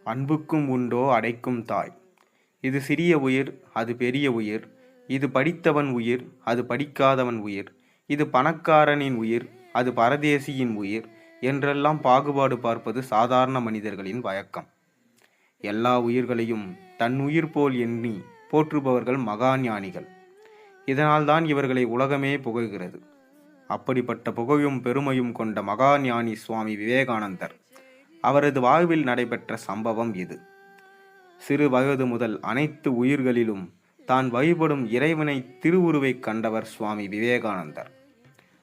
அன்புக்கும் உண்டோ அடைக்கும் தாய். இது சிறிய உயிர், அது பெரிய உயிர். இது படித்தவன் உயிர், அது படிக்காதவன் உயிர். இது பணக்காரனின் உயிர், அது பரதேசியின் உயிர் என்றெல்லாம் பாகுபாடு பார்ப்பது சாதாரண மனிதர்களின் வழக்கம். எல்லா உயிர்களையும் தன் உயிர் போல் எண்ணி போற்றுபவர்கள் மகா ஞானிகள். இதனால்தான் இவர்களை உலகமே புகழ்கிறது. அப்படிப்பட்ட புகழும் பெருமையும் கொண்ட மகா ஞானி சுவாமி விவேகானந்தர். அவரது வாழ்வில் நடைபெற்ற சம்பவம் இது. சிறு வயது முதல் அனைத்து உயிர்களிலும் தான் வழிபடும் இறைவனை திருவுருவை கண்டவர் சுவாமி விவேகானந்தர்.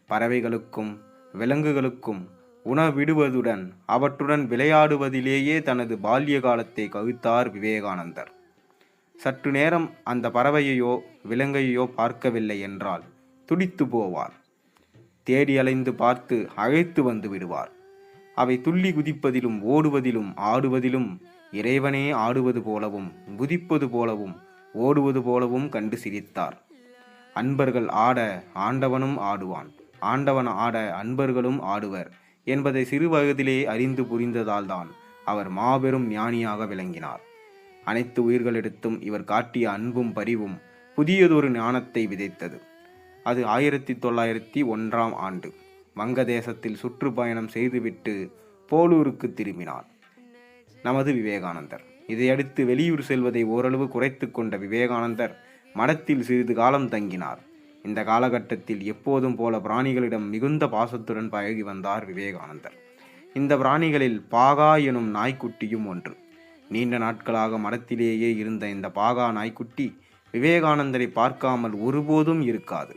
பறவைகளுக்கும் விலங்குகளுக்கும் உணவிடுவதுடன் அவற்றுடன் விளையாடுவதிலேயே தனது பால்ய காலத்தை கழித்தார் விவேகானந்தர். சற்று நேரம் அந்த பறவையையோ விலங்கையோ பார்க்கவில்லை என்றால் துடித்து போவார். தேடி அலைந்து பார்த்து அழைத்து வந்து விடுவார். அவை துள்ளி குதிப்பதிலும் ஓடுவதிலும் ஆடுவதிலும் இறைவனே ஆடுவது போலவும் குதிப்பது போலவும் ஓடுவது போலவும் கண்டு சிரித்தார். அன்பர்கள் ஆட ஆண்டவனும் ஆடுவான், ஆண்டவன் ஆட அன்பர்களும் ஆடுவர் என்பதை சிறு வயதிலே அறிந்து புரிந்ததால்தான் அவர் மாபெரும் ஞானியாக விளங்கினார். அனைத்து உயிர்களிடத்தும் இவர் காட்டிய அன்பும் பரிவும் புதியதொரு ஞானத்தை விதைத்தது. அது 1901 ஆண்டு. வங்கதேசத்தில் சுற்றுப்பயணம் செய்துவிட்டு போலூருக்கு திரும்பினார் நமது விவேகானந்தர். இதையடுத்து வெளியூர் செல்வதை ஓரளவு குறைத்து கொண்ட விவேகானந்தர் மடத்தில் சிறிது காலம் தங்கினார். இந்த காலகட்டத்தில் எப்போதும் போல பிராணிகளிடம் மிகுந்த பாசத்துடன் பழகி வந்தார் விவேகானந்தர். இந்த பிராணிகளில் பாகா எனும் நாய்க்குட்டியும் ஒன்று. நீண்ட நாட்களாக மடத்திலேயே இருந்த இந்த பாகா நாய்க்குட்டி விவேகானந்தரை பார்க்காமல் ஒருபோதும் இருக்காது.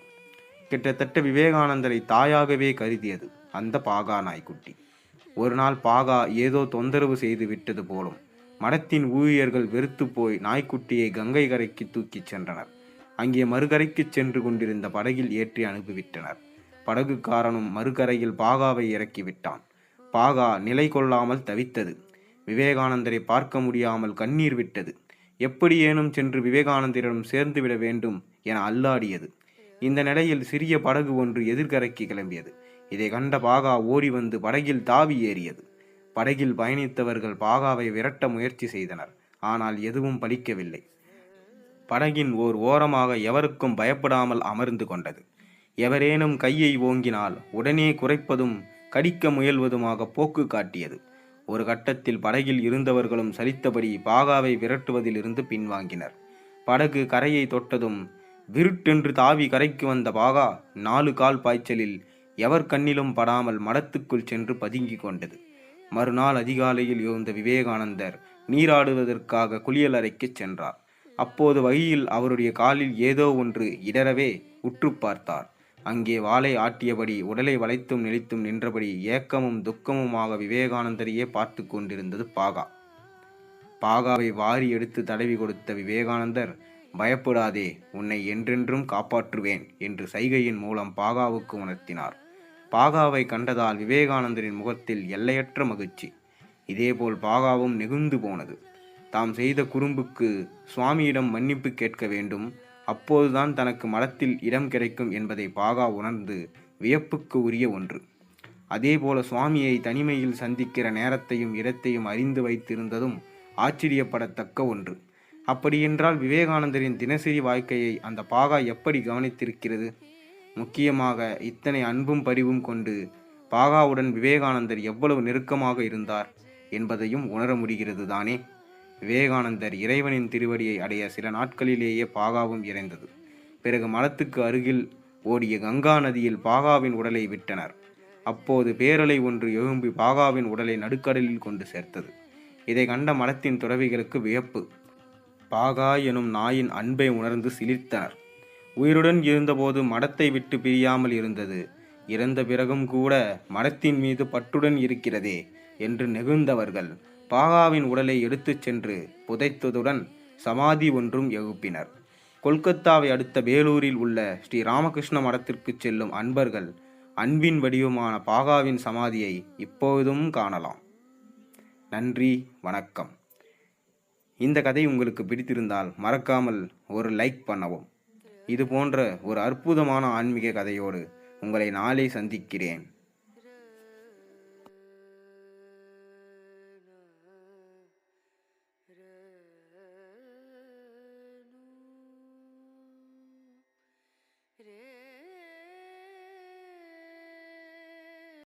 கிட்டத்தட்ட விவேகானந்தரை தாயாகவே கருதியது அந்த பாகா நாய்க்குட்டி. ஒரு நாள் பாகா ஏதோ தொந்தரவு செய்து விட்டது போலும் மடத்தின் ஊழியர்கள் வெறுத்து போய் நாய்க்குட்டியை கங்கை கரைக்கு தூக்கிச் சென்றனர். அங்கே மறுகரைக்கு சென்று கொண்டிருந்த படகில் ஏற்றி அனுப்பிவிட்டனர். படகுக்காரனும் மறுகரையில் பாகாவை இறக்கிவிட்டான். பாகா நிலை கொள்ளாமல் தவித்தது. விவேகானந்தரை பார்க்க முடியாமல் கண்ணீர் விட்டது. எப்படியேனும் சென்று விவேகானந்தரிடம் சேர்ந்துவிட வேண்டும் என அல்லாடியது. இந்த நிலையில் சிறிய படகு ஒன்று எதிர்கரைக்கு கிளம்பியது. இதை கண்ட பாகா ஓடி வந்து படகில் தாவி ஏறியது. படகில் பயணித்தவர்கள் பாகாவை விரட்ட முயற்சி செய்தனர். ஆனால் எதுவும் பலிக்கவில்லை. படகின் ஓர் ஓரமாக எவருக்கும் பயப்படாமல் அமர்ந்து கொண்டது. எவரேனும் கையை ஓங்கினால் உடனே குறைப்பதும் கடிக்க முயல்வதுமாக போக்கு காட்டியது. ஒரு கட்டத்தில் படகில் இருந்தவர்களும் சலித்தபடி பாகாவை விரட்டுவதிலிருந்து பின்வாங்கினர். படகு கரையை தொட்டதும் விருட்டென்று தாவி கரைக்கு வந்த பாகா 4 கால் பாய்ச்சலில் எவர் கண்ணிலும் படாமல் மடத்துக்குள் சென்று பதுங்கி கொண்டது. மறுநாள் அதிகாலையில் எழுந்த விவேகானந்தர் நீராடுவதற்காக குளியலறைக்கு சென்றார். அப்போது வழியில் அவருடைய காலில் ஏதோ ஒன்று இடரவே உற்று பார்த்தார். அங்கே வாளை ஆட்டியபடி உடலை வளைத்தும் நெளித்தும் நின்றபடி ஏக்கமும் துக்கமுமாக விவேகானந்தரையே பார்த்து கொண்டிருந்தது பாகா. பாகாவை வாரி எடுத்து தடவி கொடுத்த விவேகானந்தர், பயப்படாதே, உன்னை என்றென்றும் காப்பாற்றுவேன் என்று சைகையின் மூலம் பாகாவுக்கு உணர்த்தினார். பாகாவை கண்டதால் விவேகானந்தரின் முகத்தில் எல்லையற்ற மகிழ்ச்சி. இதேபோல் பாகாவும் நெகிழ்ந்து போனது. தாம் செய்த குறும்புக்கு சுவாமியிடம் மன்னிப்பு கேட்க வேண்டும், அப்போதுதான் தனக்கு மடத்தில் இடம் கிடைக்கும் என்பதை பாகா உணர்ந்து வியப்புக்கு உரிய ஒன்று. அதேபோல சுவாமியை தனிமையில் சந்திக்கிற நேரத்தையும் இடத்தையும் அறிந்து வைத்திருந்ததும் ஆச்சரியப்படத்தக்க ஒன்று. அப்படியென்றால் விவேகானந்தரின் தினசரி வாழ்க்கையை அந்த பாகா எப்படி கவனித்திருக்கிறது? முக்கியமாக இத்தனை அன்பும் பரிவும் கொண்டு பாகாவுடன் விவேகானந்தர் எவ்வளவு நெருக்கமாக இருந்தார் என்பதையும் உணர முடிகிறது தானே. விவேகானந்தர் இறைவனின் திருவடியை அடைய சில நாட்களிலேயே பாகாவும் இறைந்தது. பிறகு மடத்துக்கு அருகில் ஓடிய கங்கா நதியில் பாகாவின் உடலை விட்டனர். அப்போது பேரலை ஒன்று எழும்பி பாகாவின் உடலை நடுக்கடலில் கொண்டு சேர்த்தது. இதை கண்ட மடத்தின் துறவிகளுக்கு வியப்பு. பாகா எனும் நாயின் அன்பை உணர்ந்து சிலிர்த்தனர். உயிருடன் இருந்தபோது மடத்தை விட்டு பிரியாமல் இருந்தது, இறந்த பிறகும் கூட மடத்தின் மீது பற்றுடன் இருக்கிறதே என்று நெகிழ்ந்தவர்கள் பாகாவின் உடலை எடுத்துச் சென்று புதைத்ததுடன் சமாதி ஒன்றும் எழுப்பினர். கொல்கத்தாவை அடுத்த வேலூரில் உள்ள ஸ்ரீ ராமகிருஷ்ண மடத்திற்கு செல்லும் அன்பர்கள் அன்பின் வடிவமான பாகாவின் சமாதியை இப்போதும் காணலாம். நன்றி, வணக்கம். இந்த கதை உங்களுக்கு பிடித்திருந்தால் மறக்காமல் ஒரு லைக் பண்ணவும். இது போன்ற ஒரு அற்புதமான ஆன்மீக கதையோடு உங்களை நாளை சந்திக்கிறேன்.